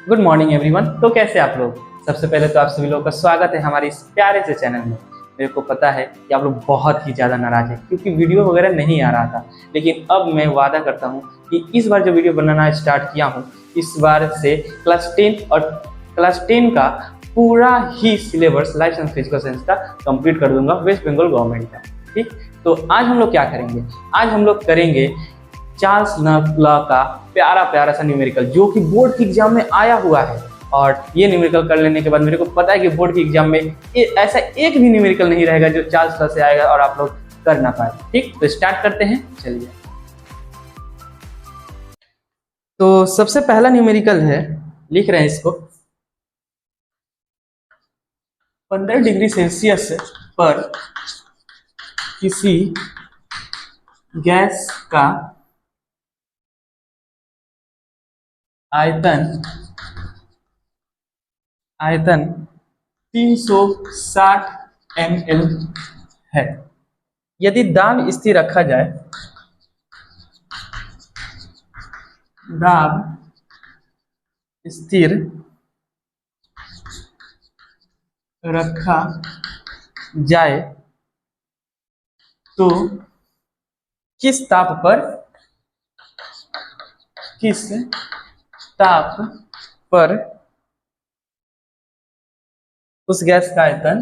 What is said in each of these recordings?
Good morning everyone. तो कैसे आप लोग? सबसे पहले तो आप सभी लोगों का स्वागत है हमारे इस प्यारे से चैनल में। मेरे को पता है कि आप लोग बहुत ही ज़्यादा नाराज हैं क्योंकि वीडियो वगैरह नहीं आ रहा था, लेकिन अब मैं वादा करता हूँ कि इस बार जो वीडियो बनाना स्टार्ट किया हूँ, इस बार से क्लास 10 और क्लास 10 का पूरा ही syllabus life science physical science का कंप्लीट कर दूंगा, वेस्ट बंगाल गवर्नमेंट का। ठीक, तो आज हम लोग क्या करेंगे? आज हम लोग करेंगे चार्ल्स लॉ का प्यारा प्यारा सा न्यूमेरिकल जो कि बोर्ड की एग्जाम में आया हुआ है। और ये न्यूमेरिकल कर लेने के बाद मेरे को पता है कि बोर्ड की एग्जाम में ऐसा एक भी न्यूमेरिकल नहीं रहेगा जो चार्ल्स लॉ से आएगा और आप लोग कर ना पाए। ठीक, तो स्टार्ट करते हैं, चलिए। तो सबसे पहला न्यूमेरिकल है, लिख रहे हैं इसको। 15 डिग्री सेल्सियस पर किसी गैस का आयतन 360 ml है। यदि दाब स्थिर रखा जाए, दाब स्थिर रखा जाए तो किस ताप पर उस गैस का आयतन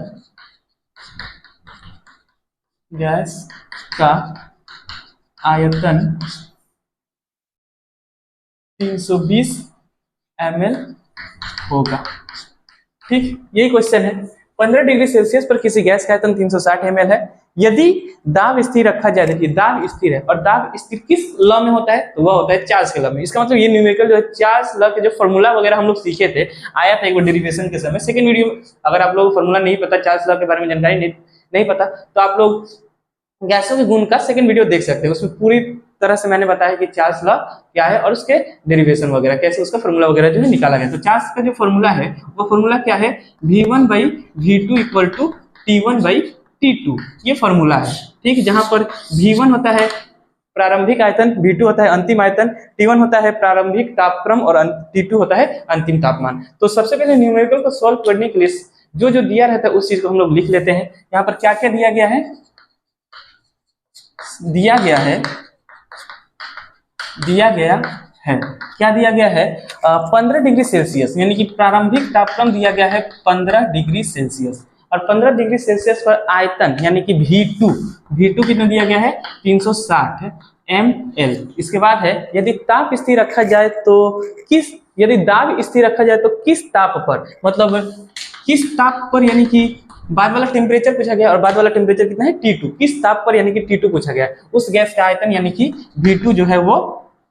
320 ml होगा। ठीक, यही क्वेश्चन है। 15 डिग्री सेल्सियस पर किसी गैस का आयतन 360 ml है। यदि दाब स्थिर रखा जाए, देखिए दाब स्थिर है, और दाब स्थिर किस लॉ में होता है? तो वह होता है चार्ल्स के लॉ में। इसका मतलब ये न्यूमेरिकल जो है चार्ल्स लॉ के जो फॉर्मूला वगैरह हम लोग सीखे थे, आया था एक बार डेरिवेशन के समय। सेकंड वीडियो में अगर आप लोग फॉर्मूला नहीं पता, चार्ल्स लॉ के बारे में जानकारी नहीं पता, तो आप लोग गैसों के गुण का सेकंड वीडियो देख सकते हैं। उसमें पूरी तरह से मैंने बताया कि चार्ल्स लॉ क्या है और उसके डेरिवेशन वगैरह कैसे, उसका फॉर्मूला वगैरह जो है निकाला गया। तो चार्ल्स का जो फॉर्मूला है वो फॉर्मूला क्या है? V1/V2 इक्वल टू T1/T2, ये फॉर्मूला है। ठीक, जहां पर V1 होता है प्रारंभिक आयतन, V2 होता है अंतिम आयतन, T1 होता है प्रारंभिक तापक्रम और T2 होता है अंतिम तापमान। तो सबसे पहले न्यूमेरिकल को सॉल्व करने के लिए जो जो दिया रहता है उस चीज को हम लोग लिख लेते हैं। यहाँ पर क्या क्या दिया गया है? दिया गया है क्या दिया गया है? 15 डिग्री सेल्सियस, यानी कि प्रारंभिक तापक्रम दिया गया है 15 डिग्री सेल्सियस, और 15 डिग्री सेल्सियस पर आयतन यानी कि V2 कितना दिया गया है? 360 ml। इसके बाद है यदि ताप स्थिर रखा जाए तो यदि दाब स्थिर रखा जाए तो किस ताप पर, मतलब किस ताप पर, यानी कि बाद वाला टेम्परेचर पूछा गया और बाद वाला टेम्परेचर कितना है? T2। किस ताप पर यानी कि T2 पूछा गया है। उस गैस का आयतन यानी कि V2 जो है वो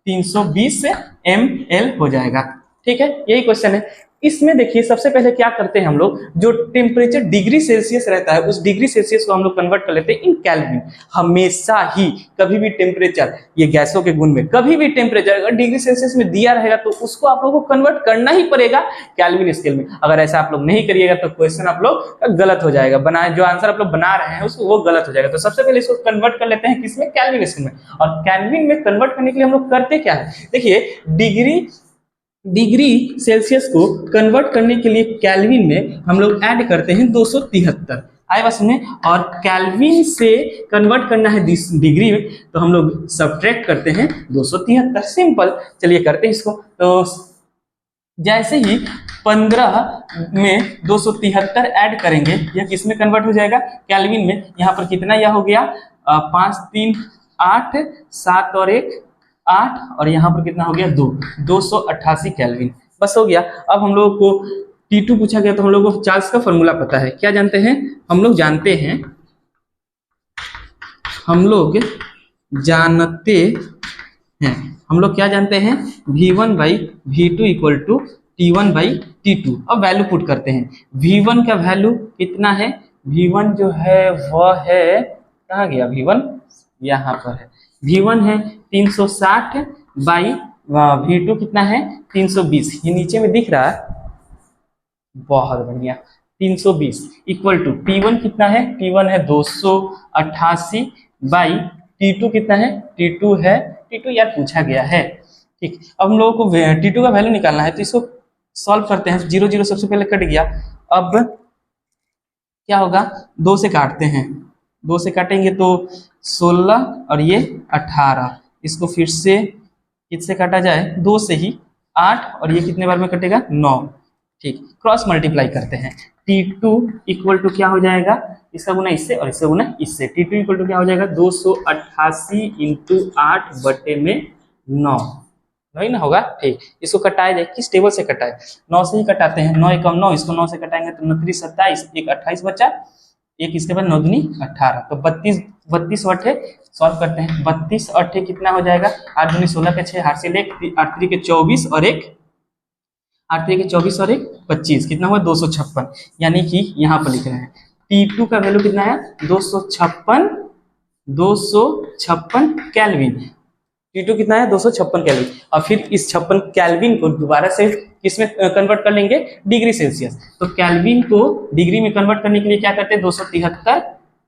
320 ml हो जाएगा। ठीक है, यही क्वेश्चन है। इसमें देखिए सबसे पहले क्या करते हैं हम लोग, जो टेम्परेचर डिग्री सेल्सियस रहता है उस डिग्री सेल्सियस को हम लोग कन्वर्ट कर लेते हैं इन केल्विन। हमेशा ही कभी भी टेम्परेचर, ये गैसों के गुण में कभी भी टेम्परेचर अगर डिग्री सेल्सियस में दिया रहेगा तो उसको आप लोगों को कन्वर्ट करना ही पड़ेगा केल्विन स्केल में। अगर ऐसा आप लोग नहीं करिएगा तो क्वेश्चन आप लोग गलत हो जाएगा, जो आंसर आप लोग बना रहे हैं उसको वो गलत हो जाएगा। तो सबसे पहले इसको कन्वर्ट कर लेते हैं किसमें? केल्विन स्केल में। और केल्विन में कन्वर्ट करने के लिए हम लोग करते क्या है? देखिए डिग्री सेल्सियस को कन्वर्ट करने के लिए केल्विन में हम लोग ऐड करते हैं 273। आए बात सुने, और केल्विन से कन्वर्ट करना है डिग्री में तो हम लोग सब्ट्रैक्ट करते हैं 273। सिंपल, चलिए करते हैं इसको। तो जैसे ही 15 में 273 ऐड करेंगे, यह किसमें कन्वर्ट हो जाएगा? केल्विन में। यहाँ पर कितना यह हो गया? 5 3 8, 7 और 1 8, और यहाँ पर कितना हो गया? 288 केल्विन। बस हो गया। अब हम लोगों को T2 पूछा गया तो हम लोगों को चार्ल्स का फॉर्मूला पता है। क्या जानते हैं? हम लोग जानते हैं क्या जानते हैं? V1/V2 equal to T1/T2। अब वैल्यू पुट करते हैं। V1 का वैल्यू कितना है? V1 जो है वह है, कहाँ गया V1? यहाँ पर है। V1 है 360 बाई V2 कितना है? 320। ये नीचे में दिख रहा है, बहुत बढ़िया। 320 इक्वल टू T1 कितना है? T1 है 288 बाई T2 कितना है? T2 यार पूछा गया है। ठीक, अब हम लोगों को T2 का वैल्यू निकालना है, तो इसको सॉल्व करते हैं। 0 0 सबसे पहले कट गया। अब क्या होगा, 2 से काटते हैं, 2 से काटेंगे तो 16 और ये 18, इसको फिर से किससे काटा जाए, 2 से ही 8, और ये कितने बार में कटेगा, 9। ठीक, क्रॉस मल्टीप्लाई करते हैं। T2 इक्वल टू क्या हो जाएगा, इसका गुना इससे और इसका गुना इससे। T2 इक्वल टू क्या हो जाएगा, 288 इंटू 8 बटे में 9, वही ना होगा। ठीक, इसको कटाए जाए, किस टेबल से कटाए, 9 से ही कटाते हैं। 9 एकम 9, इसको 9 से कटाएंगे तो 29 27, एक 28 बचा, एक इसके बाद 9 दूनी 18, तो 32 अठे सॉल्व करते हैं। 32 अठे कितना हो जाएगा, 8 दूनी 16 के 6, 8 से ले 8 3 के 24 और एक 8 3 के 24 और एक 25, कितना हुआ 256, यानी कि यहाँ पर लिख रहे हैं T2 का वैल्यू कितना है, 256 केल्विन। T2 कितना है, 256 केल्विन। और फिर इस 56 केल्विन को दोबारा से किसमें कन्वर्ट कर लेंगे, डिग्री सेल्सियस। तो केल्विन को डिग्री में कन्वर्ट करने के लिए क्या करते हैं,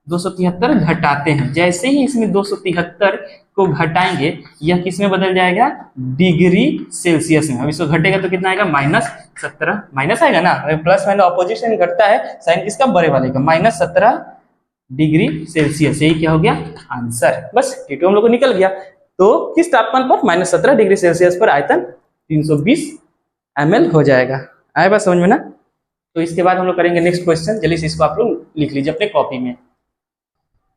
273 घटाते हैं। जैसे ही इसमें 273 को घटाएंगे, यह किस में बदल जाएगा, डिग्री सेल्सियस में। अब इसको घटेगा तो कितना आएगा, -17, माइनस आएगा ना, प्लस माइनस ऑपोजिट साइन घटता है, साइन किसका, बड़े वाले का, -17 डिग्री सेल्सियस। यही क्या हो गया आंसर। बस T2 हम लोग को निकल गया। तो किस तापमान पर, -17 डिग्री सेल्सियस पर आयतन 320 ml हो जाएगा। आए बात समझ में ना। तो इसके बाद हम लोग करेंगे नेक्स्ट क्वेश्चन। जल्दी से इसको आप लोग लिख लीजिए अपने कॉपी में।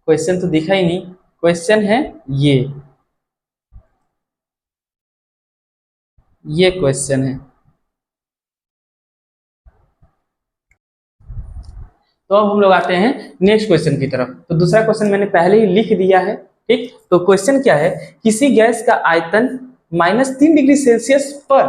क्वेश्चन तो दिखा ही नहीं, क्वेश्चन है ये क्वेश्चन है। तो अब हम लोग आते हैं नेक्स्ट क्वेश्चन की तरफ। तो दूसरा क्वेश्चन मैंने पहले ही लिख दिया है। ठीक, तो क्वेश्चन क्या है, किसी गैस का आयतन -3 डिग्री सेल्सियस पर,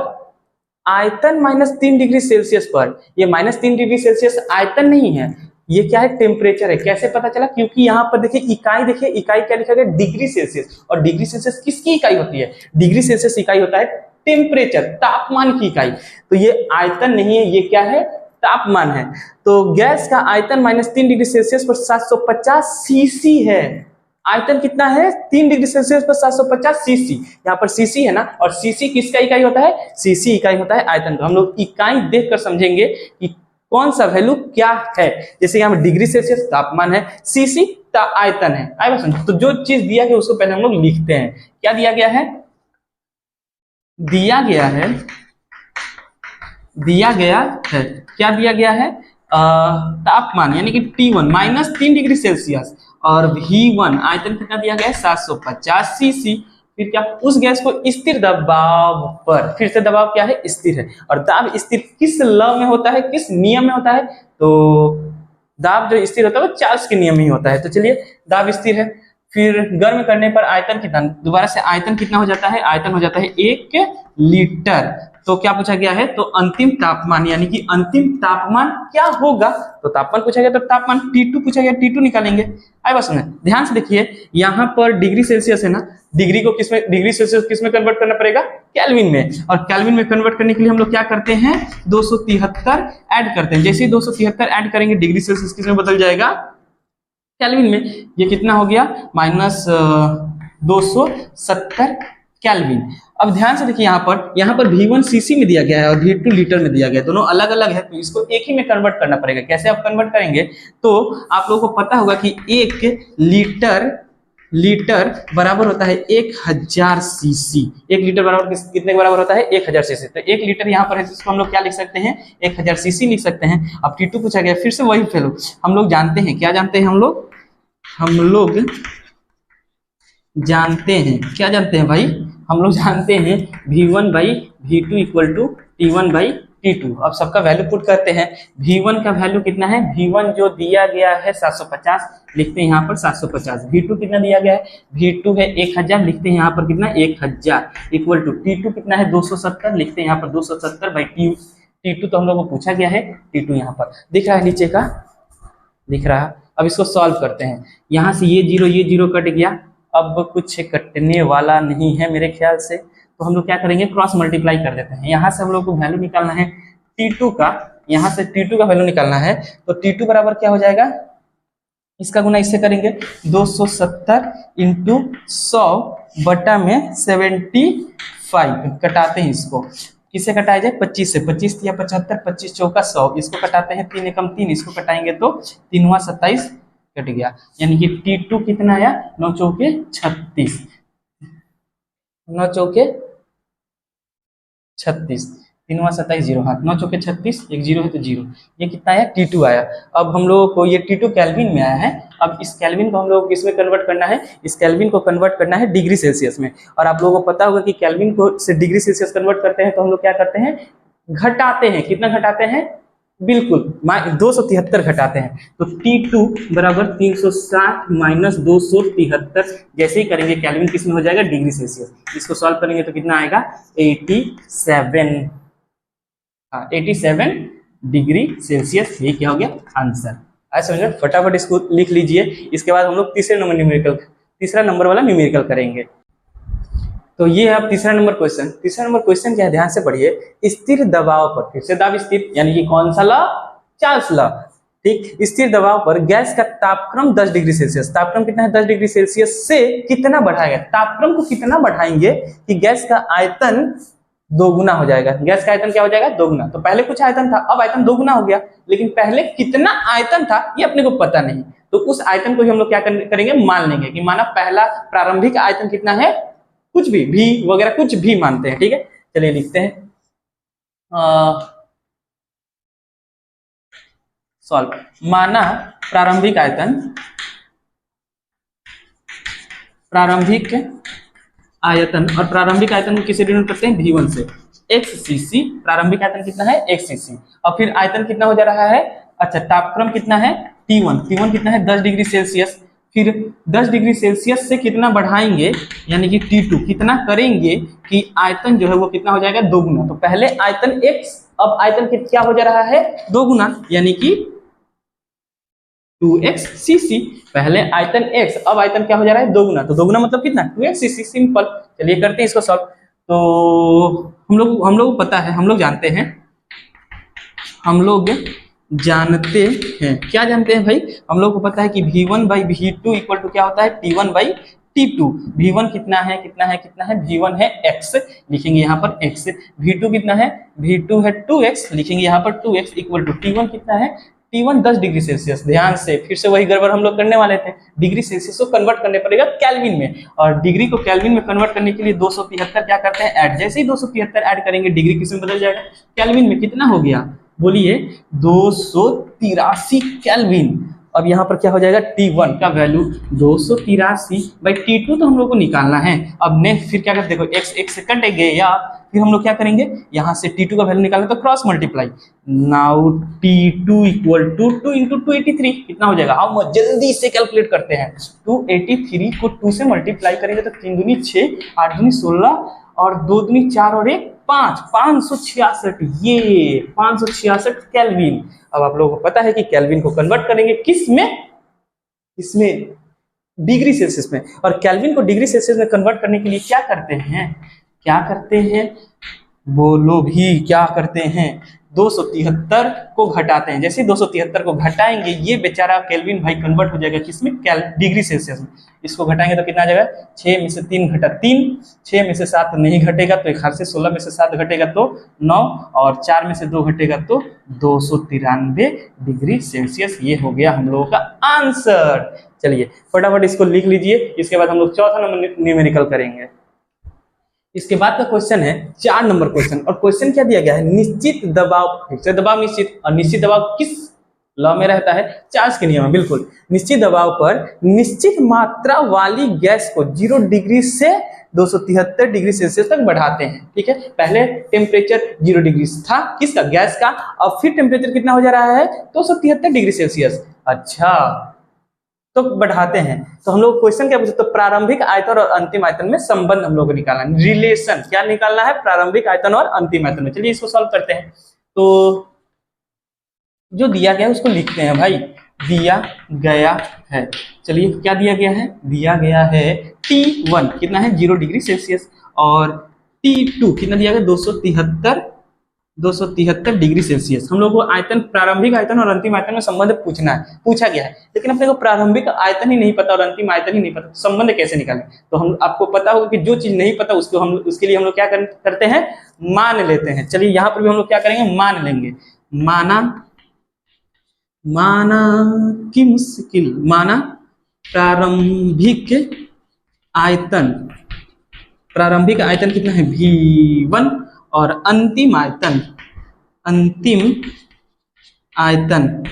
आयतन -3 डिग्री सेल्सियस पर, ये -3 डिग्री सेल्सियस आयतन नहीं है, ये क्या है, टेम्परेचर है। कैसे पता चला, क्योंकि यहाँ पर देखिए इकाई, देखिए इकाई क्या लिखा गया, डिग्री सेल्सियस। और डिग्री सेल्सियस किसकी इकाई होती है, डिग्री सेल्सियस इकाई होता है टेम्परेचर, तापमान की इकाई। तो ये आयतन नहीं है, ये क्या है, तापमान है। तो गैस का आयतन -3 डिग्री सेल्सियस पर 750 सीसी है। आयतन कितना है, 3 डिग्री सेल्सियस पर 750 सीसी। यहाँ पर सीसी है ना, और सीसी किसका इकाई होता है, सीसी इकाई होता है आयतन का। हम लोग इकाई देखकर समझेंगे कि कौन सा वैल्यू क्या है। जैसे यहाँ पर डिग्री सेल्सियस तापमान है, सीसी आयतन है। आए बात समझ। तो जो चीज दिया गया उसको पहले हम लोग लिखते हैं। क्या दिया गया है, दिया गया है क्या दिया गया है, तापमान यानी कि T1 -3 डिग्री सेल्सियस, और V1 आयतन कितना दिया गया है, 750 सीसी। फिर क्या, उस गैस को स्थिर दबाव पर, फिर से दबाव क्या है, स्थिर है। और दाब स्थिर किस लॉ में होता है, किस नियम में होता है, तो दाब जो स्थिर होता है वो चार्ल्स के नियम में ही होता है। तो चलिए, दाब स्थिर है। फिर गर्म करने पर आयतन कितना, दोबारा से आयतन कितना हो जाता है, आयतन हो जाता है 1 लीटर। तो क्या पूछा गया है, तो अंतिम तापमान, यानी कि अंतिम तापमान क्या होगा, तो तापमान पूछा गया तो तापमान T2 पूछा गया, T2 निकालेंगे। आए बस में ध्यान से देखिए, यहाँ पर डिग्री सेल्सियस है ना, डिग्री को किसमें, डिग्री सेल्सियस किसमें कन्वर्ट करना पड़ेगा, केल्विन में। और केल्विन में कन्वर्ट करने के लिए हम लोग क्या करते हैं, 273 ऐड करते हैं। जैसे ही 273 ऐड करेंगे, डिग्री सेल्सियस किसमें बदल जाएगा, केल्विन में। ये कितना हो गया, -270 केल्विन। अब ध्यान से देखिए, यहाँ पर V1 सीसी में दिया गया है और V2 लीटर में दिया गया है, दोनों अलग अलग है, तो इसको एक ही में कन्वर्ट करना पड़ेगा। कैसे आप कन्वर्ट करेंगे, तो आप लोगों को पता होगा कि 1 लीटर बराबर होता है 1000 सीसी। 1 लीटर बराबर कितने के बराबर होता है, 1000 सीसी। तो 1 लीटर यहाँ पर है, जिसको हम लोग क्या लिख सकते हैं, 1000 सीसी लिख सकते हैं। अब T2 पूछा गया, फिर से वही फेलो, हम लोग जानते हैं, क्या जानते हैं हम लोग जानते हैं, क्या जानते हैं भाई, हम लोग जानते हैं V1/V2 इक्वल टू T1/T2। अब सबका वैल्यू पुट करते हैं। V1 का वैल्यू कितना है, V1 जो दिया गया है 750, लिखते हैं यहाँ पर 750। V2 कितना दिया गया है, V2 है 1000, लिखते हैं यहाँ पर कितना, 1000 इक्वल टू T2 कितना है 270, लिखते हैं यहाँ पर 270/T2। तो हम लोग को पूछा गया है T2, यहाँ पर दिख रहा है, नीचे का दिख रहा है। अब इसको सॉल्व करते हैं। यहाँ से ये जीरो कट गया, अब कुछ कटने वाला नहीं है मेरे ख्याल से। तो हम लोग क्या करेंगे, क्रॉस मल्टीप्लाई कर देते हैं। यहाँ से हम लोग को वैल्यू निकालना है T2 का, यहाँ से T2 का वैल्यू निकालना है। तो T2 बराबर क्या हो जाएगा, इसका गुना इससे करेंगे, 270 × 100 बटा में 75, कटाते हैं इसको, किससे घटाया जाए, 25 से। 25 या 75, 25 चौका 100, इसको कटाते हैं 3 एकम 3, इसको कटाएंगे तो 3 27 कट गया, यानी कि T2 कितना आया, 9 चौके 36, 9 चौके 36, 3 27 जीरो, हाँ 9 चौके 36, एक जीरो है तो जीरो, ये कितना आया, T2 आया। अब हम लोगों को ये T2 केल्विन में आया है। अब इस केल्विन को हम लोग किस में कन्वर्ट करना है, इस केल्विन को कन्वर्ट करना है डिग्री सेल्सियस में। और आप लोगों को पता होगा कि केल्विन को से डिग्री सेल्सियस कन्वर्ट करते हैं तो हम लोग क्या करते हैं, घटाते हैं। कितना घटाते हैं, बिल्कुल 273 घटाते हैं। तो T2 बराबर 360 माइनस 273, जैसे ही करेंगे केल्विन किस में हो जाएगा, डिग्री सेल्सियस। इसको सॉल्व करेंगे तो कितना आएगा, 87, 87 डिग्री सेल्सियस। ये क्या हो गया, आंसर। आज समझ, फटाफट इसको लिख लीजिए। इसके बाद हम लोग तीसरा नंबर वाला न्यूमेरिकल करेंगे। तो ये है अब तीसरा नंबर क्वेश्चन। तीसरा नंबर क्वेश्चन क्या है, ध्यान से पढ़िए। स्थिर दबाव पर, फिर से दाब स्थिर, यानी कि कौन सा लॉ, चार्ल्स लॉ, ठीक। स्थिर दबाव पर गैस का तापक्रम 10 डिग्री सेल्सियस, तापक्रम कितना है, 10 डिग्री सेल्सियस से कितना बढ़ाएगा, तापक्रम को कितना बढ़ाएंगे कि गैस का आयतन दोगुना हो जाएगा। गैस का आयतन क्या हो जाएगा, दोगुना। तो पहले कुछ आयतन था, अब आयतन दोगुना हो गया, लेकिन पहले कितना आयतन था ये अपने को पता नहीं। तो उस आयतन को ही हम लोग क्या करेंगे, मान लेंगे कि माना पहला प्रारंभिक आयतन कितना है, कुछ भी वगैरह कुछ भी मानते हैं, ठीक है। चलिए लिखते हैं, सॉल्व। माना प्रारंभिक आयतन और प्रारंभिक आयतन को किसे डिनोट करते हैं, V1 से। XCC, प्रारंभिक आयतन कितना है, XCC। और फिर आयतन कितना हो जा रहा है, अच्छा तापक्रम कितना है, T1 कितना है, 10 डिग्री सेल्सियस। फिर 10 डिग्री सेल्सियस से कितना बढ़ाएंगे, यानी कि T2 कितना करेंगे कि आयतन जो है वो कितना हो जाएगा, दोगुना। तो पहले आयतन X, अब आयतन क्या हो जा रहा है, दोगुना, यानी कि 2XCC। पहले आयतन X, अब आयतन क्या हो जा रहा है, दोगुना। तो दोगुना मतलब कितना, 2XCC, सिंपल। चलिए करते हैं इसको सॉल्व। तो हम लोग पता है, हम लोग जानते हैं क्या जानते हैं भाई, हम लोग को पता है कि V1/V2 इक्वल टू क्या होता है, T1/T2। V1 कितना है, V1 है X, लिखेंगे यहाँ पर X। V2 कितना है, V2 है 2X, लिखेंगे यहाँ पर 2X इक्वल टू T1 कितना है, T1 10 डिग्री सेल्सियस। ध्यान से, फिर से वही गड़बड़ हम लोग करने वाले थे। डिग्री सेल्सियस को कन्वर्ट करने पड़ेगा केल्विन में, और डिग्री को केल्विन में कन्वर्ट करने के लिए 273 क्या करते हैं, ऐड। जैसे ही 273 ऐड करेंगे डिग्री किस में बदल जाएगा, केल्विन में। कितना हो गया, बोलिए 283 केल्विन। अब यहाँ पर क्या हो जाएगा, T1 का वैल्यू 283/T2 तो हम लोग को निकालना है। अब नेक्स्ट फिर क्या करते, देखो x से कटेंगे, या फिर हम लोग क्या करेंगे, यहाँ से T2 का वैल्यू निकालना, तो cross multiply. Now T2 equal to 2 × 283 कितना हो जाएगा, हम जल्दी से कैलकुलेट करते हैं। 283 को 2 से मल्टीप्लाई करेंगे तो 3 दूनी 6, 8 दूनी 16, और 2 दूनी 4 और 1 5, 566, ये 566 केल्विन। अब आप लोगों को पता है कि केल्विन को कन्वर्ट करेंगे किस में, इसमें डिग्री सेल्सियस में। और केल्विन को डिग्री सेल्सियस में कन्वर्ट करने के लिए क्या करते हैं, बोलो भी, क्या करते हैं, 273 को घटाते हैं। जैसे 273 को घटाएंगे, ये बेचारा केल्विन भाई कन्वर्ट हो जाएगा किसमें, डिग्री सेल्सियस में। इसको घटाएंगे तो कितना आ जाएगा, 6 में से 3 घटा 3, 6 में से 7 नहीं घटेगा तो एक हाथ से, 16 में से 7 घटेगा तो 9, और 4 में से 2 घटेगा तो 293 डिग्री सेल्सियस। ये हो गया हम लोगों का आंसर। चलिए फटाफट इसको लिख लीजिए। इसके बाद हम लोग चौथा नंबर न्यूमेरिकल करेंगे। इसके बाद का क्वेश्चन है 4 नंबर क्वेश्चन, और क्वेश्चन क्या दिया गया है, निश्चित दबाव, फिर से दबाव निश्चित, और निश्चित दबाव किस लॉ में रहता है, चार्ल्स के नियम में, बिल्कुल। निश्चित दबाव पर निश्चित मात्रा वाली गैस को 0 डिग्री से 273 डिग्री सेल्सियस तक बढ़ाते हैं, ठीक है। पहले टेम्परेचर 0 डिग्री था, किसका, गैस का। अब फिर टेम्परेचर कितना हो जा रहा है, 273 डिग्री सेल्सियस। अच्छा, तो बढ़ाते हैं। तो हम लोग क्वेश्चन क्या पूछे, तो प्रारंभिक आयतन और अंतिम आयतन में संबंध हम लोग को निकालना है, रिलेशन क्या निकालना है, प्रारंभिक आयतन और अंतिम आयतन में। चलिए इसको सॉल्व करते हैं। तो जो दिया गया है उसको लिखते हैं भाई, दिया गया है, चलिए क्या दिया गया है, T1 कितना है, 0 डिग्री सेल्सियस, और T2 कितना दिया गया, 273 डिग्री सेल्सियस। हम लोग को आयतन, प्रारंभिक आयतन और अंतिम आयतन में संबंध पूछा गया है, लेकिन अपने को प्रारंभिक आयतन ही नहीं पता और अंतिम आयतन ही नहीं पता, संबंध कैसे निकालें। तो हम आपको पता होगा कि जो चीज नहीं पता उसके लिए हम लोग क्या करते हैं, मान लेते हैं। चलिए यहाँ पर भी हम लोग क्या करेंगे, मान लेंगे। माना, माना की मुश्किल, माना प्रारंभिक आयतन, प्रारंभिक आयतन कितना है V1 और अंतिम आयतन, अंतिम आयतन,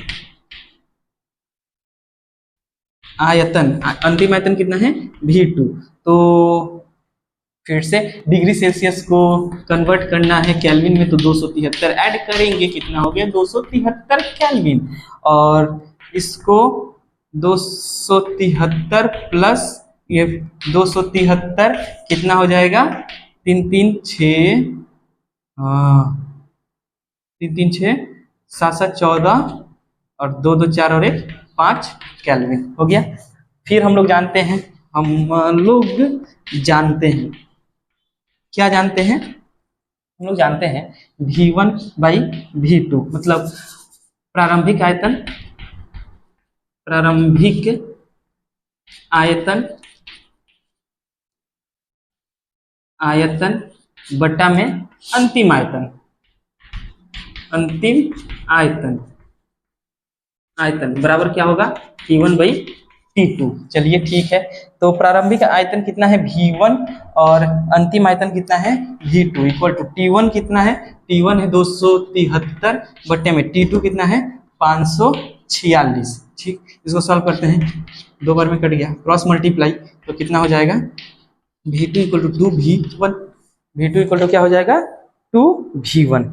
अंतिम आयतन कितना है V2। तो फिर से डिग्री सेल्सियस को कन्वर्ट करना है केल्विन में, तो 273 ऐड करेंगे, कितना हो गया 273 केल्विन, और इसको 273 प्लस ये 273 कितना हो जाएगा, 3 3 6, हाँ 3 3 6 7 7 14 और 2 2 4 और 1 5 केल्विन हो गया। फिर हम लोग जानते हैं, क्या जानते हैं, हम लोग जानते हैं V1 बाई V2, मतलब प्रारंभिक आयतन, प्रारंभिक आयतन, आयतन बटा में अंतिम आयतन, अंतिम आयतन, आयतन बराबर क्या होगा T1 बाई T2। चलिए ठीक है, तो प्रारंभिक आयतन कितना है V1 और अंतिम आयतन कितना है V2 इक्वल टू T1 कितना है, T1 है 273 बटे में T2 कितना है 546। ठीक, इसको सॉल्व करते हैं, 2 बार में कट गया, क्रॉस मल्टीप्लाई, तो कितना हो जाएगा V2 equal to 2V1, V2 equal to क्या हो जाएगा 2V1।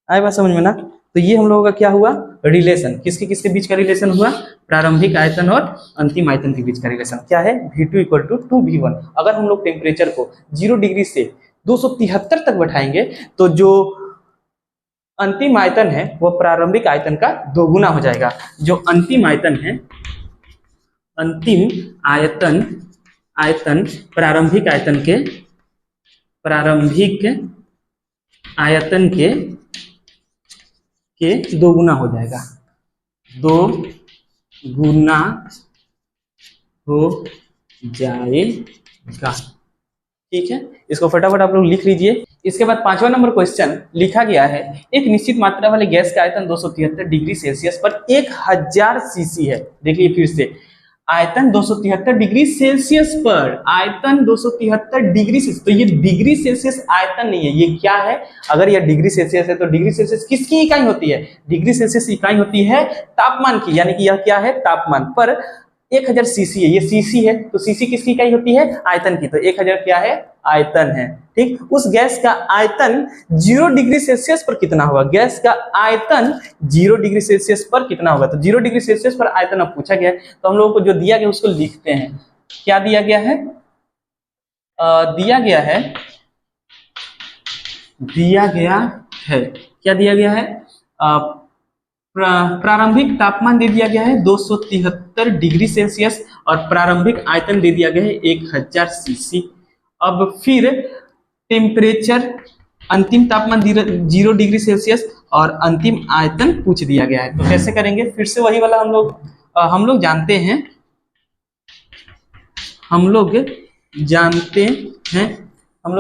आए बात समझ में ना। तो ये हम लोगों का क्या हुआ रिलेशन, किसके किसके बीच का रिलेशन हुआ, प्रारंभिक आयतन और अंतिम आयतन के बीच का रिलेशन क्या है V2 इक्वल टू 2V1। अगर हम लोग टेम्परेचर को 0 डिग्री से 273 तक बैठाएंगे तो जो अंतिम आयतन है वो प्रारंभिक आयतन का 2 गुना हो जाएगा। जो अंतिम आयतन है, अंतिम आयतन, आयतन प्रारंभिक आयतन के, प्रारंभिक आयतन के 2 गुना हो जाएगा, 2 गुना हो जाएगा। ठीक है, इसको फटाफट आप लोग लिख लीजिए। इसके बाद 5वां नंबर क्वेश्चन लिखा गया है, एक निश्चित मात्रा वाले गैस का आयतन 273 डिग्री सेल्सियस पर 1000 सीसी है। देखिए फिर से, आयतन 273 डिग्री सेल्सियस पर, आयतन 273 डिग्री सेल्सियस, तो ये डिग्री सेल्सियस आयतन नहीं है, ये क्या है, अगर ये डिग्री सेल्सियस है तो डिग्री सेल्सियस किसकी इकाई होती है, डिग्री सेल्सियस इकाई होती है तापमान की, यानी कि यह क्या है तापमान, पर 1000 सीसी है, ये सीसी है, तो सीसी किसकी इकाई होती है आयतन की, तो 1000 क्या है आयतन है। ठीक, उस गैस का आयतन 0 डिग्री सेल्सियस पर कितना होगा, गैस का आयतन 0 डिग्री सेल्सियस पर कितना होगा, तो 0 डिग्री सेल्सियस पर आयतन अब पूछा गया है, तो हम लोगों को जो दिया गया उसको लिखते हैं। क्या दिया गया है, दिया गया है, दिया गया है, क्या दिया गया है, प्रारंभिक तापमान दे दिया गया है 273 डिग्री सेल्सियस और प्रारंभिक आयतन दे दिया गया है 1000 सीसी। अब फिर टेम्परेचर, अंतिम तापमान 0 डिग्री सेल्सियस और अंतिम आयतन पूछ दिया गया है, तो कैसे करेंगे, फिर से वही वाला हम लोग जानते हैं, हम लोग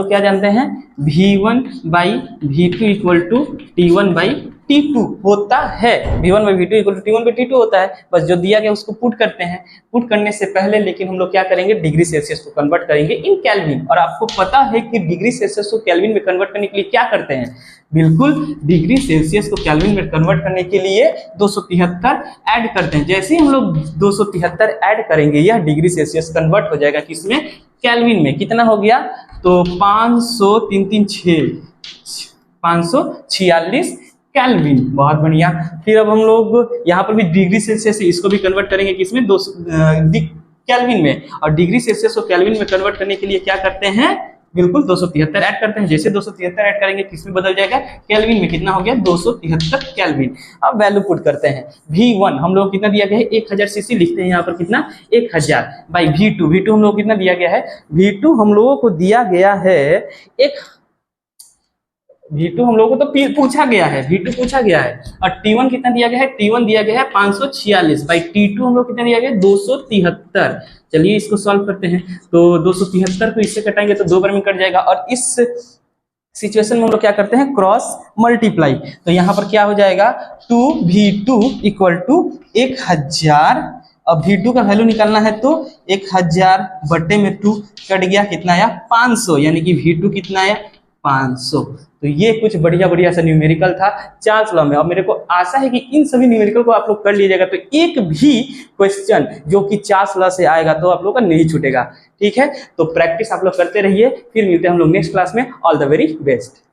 क्या जानते हैं V1 by V2 equal to T1 by T2 होता है, V1 by V2 equal to T1 by T2 होता है। बस जो दिया गया उसको पुट करते हैं, पुट करने से पहले लेकिन हम लोग क्या करेंगे डिग्री सेल्सियस को कन्वर्ट करेंगे इन केल्विन, और आपको पता है कि डिग्री सेल्सियस को केल्विन में कन्वर्ट करने के लिए क्या करते हैं, बिल्कुल डिग्री सेल्सियस को केल्विन में कन्वर्ट करने के लिए 273 ऐड करते हैं। जैसे ही हम लोग 273 ऐड करेंगे यह डिग्री सेल्सियस कन्वर्ट हो जाएगा किसमें, केल्विन में। कितना हो गया, तो 546 केल्विन, बहुत बढ़िया। फिर अब हम लोग यहाँ पर भी डिग्री सेल्सियस से इसको भी कन्वर्ट करेंगे किसमें, केल्विन में, और डिग्री सेल्सियस को केल्विन में कन्वर्ट करने के लिए क्या करते हैं, बिल्कुल 273 ऐड करते हैं। जैसे 273 ऐड करेंगे किसमें बदल जाएगा, केल्विन में। कितना हो गया 273 केल्विन। अब वैल्यू पुट करते हैं, V1 हम लोग कितना दिया गया है 1000 सीसी, लिखते हैं यहाँ पर कितना 1000 बाई V2 हम लोग कितना दिया गया है, V2 हम लोगों को दिया गया है V2 हम लोगों को तो पूछा गया है, V2 पूछा गया है, और T1 कितना दिया गया है, T1 दिया गया है 546 बाई T2 हम लोग कितना दिया गया है 273। चलिए इसको सॉल्व करते हैं, तो 273 को इससे कटाएंगे तो 2 बार में कट जाएगा, और इस सिचुएशन में हम लोग क्या करते हैं, क्रॉस मल्टीप्लाई। तो यहाँ पर क्या हो जाएगा, 2v2 इक्वल टू 1000। अब v2 का वैल्यू निकालना है तो 1000 बटे में 2 कट गया, कितना आया 500, यानी कि v2 कितना आया 500। तो ये कुछ बढ़िया बढ़िया सा न्यूमेरिकल था चार्ल्स लॉ में। अब मेरे को आशा है कि इन सभी न्यूमेरिकल को आप लोग कर लीजिएगा, तो एक भी क्वेश्चन जो कि चार्ल्स लॉ से आएगा तो आप लोग का नहीं छूटेगा। ठीक है, तो प्रैक्टिस आप लोग करते रहिए, फिर मिलते हैं हम लोग नेक्स्ट क्लास में। All the very best.